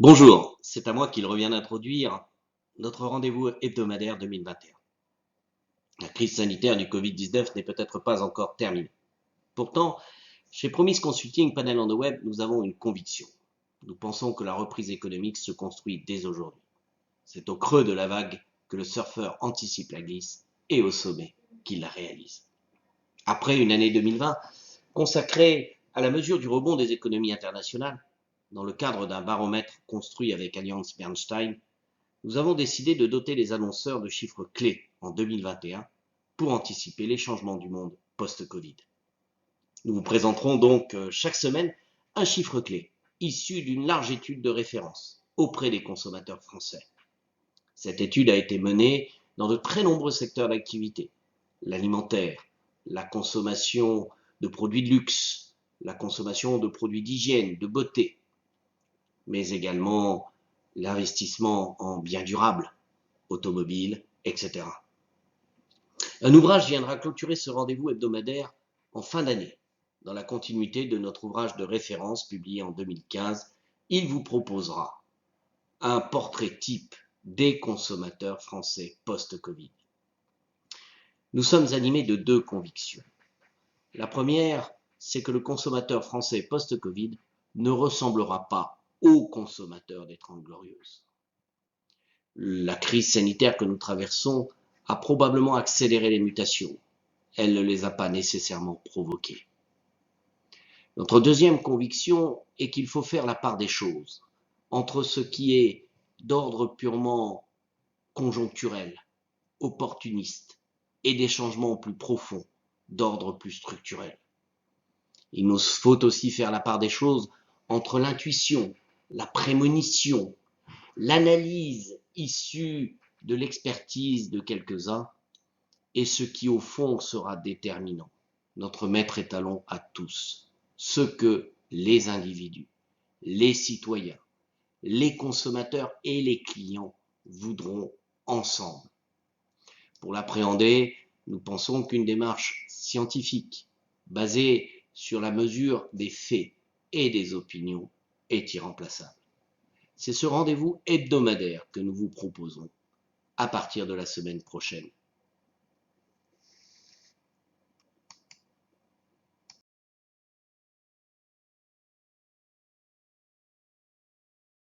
Bonjour, c'est à moi qu'il revient d'introduire notre rendez-vous hebdomadaire 2021. La crise sanitaire du Covid-19 n'est peut-être pas encore terminée. Pourtant, chez Promise Consulting Panel on the Web, nous avons une conviction. Nous pensons que la reprise économique se construit dès aujourd'hui. C'est au creux de la vague que le surfeur anticipe la glisse et au sommet qu'il la réalise. Après une année 2020 consacrée à la mesure du rebond des économies internationales, dans le cadre d'un baromètre construit avec Allianz Bernstein, nous avons décidé de doter les annonceurs de chiffres clés en 2021 pour anticiper les changements du monde post-Covid. Nous vous présenterons donc chaque semaine un chiffre clé issu d'une large étude de référence auprès des consommateurs français. Cette étude a été menée dans de très nombreux secteurs d'activité: l'alimentaire, la consommation de produits de luxe, la consommation de produits d'hygiène, de beauté, mais également l'investissement en biens durables, automobiles, etc. Un ouvrage viendra clôturer ce rendez-vous hebdomadaire en fin d'année. Dans la continuité de notre ouvrage de référence publié en 2015, il vous proposera un portrait type des consommateurs français post-Covid. Nous sommes animés de deux convictions. La première, c'est que le consommateur français post-Covid ne ressemblera pas au consommateur des 30 Glorieuses. La crise sanitaire que nous traversons a probablement accéléré les mutations. Elle ne les a pas nécessairement provoquées. Notre deuxième conviction est qu'il faut faire la part des choses entre ce qui est d'ordre purement conjoncturel, opportuniste, et des changements plus profonds, d'ordre plus structurel. Il nous faut aussi faire la part des choses entre l'intuition, la prémonition, l'analyse issue de l'expertise de quelques-uns et ce qui au fond sera déterminant, notre maître étalon à tous, ce que les individus, les citoyens, les consommateurs et les clients voudront ensemble. Pour l'appréhender, nous pensons qu'une démarche scientifique basée sur la mesure des faits et des opinions est irremplaçable. C'est ce rendez-vous hebdomadaire que nous vous proposons à partir de la semaine prochaine.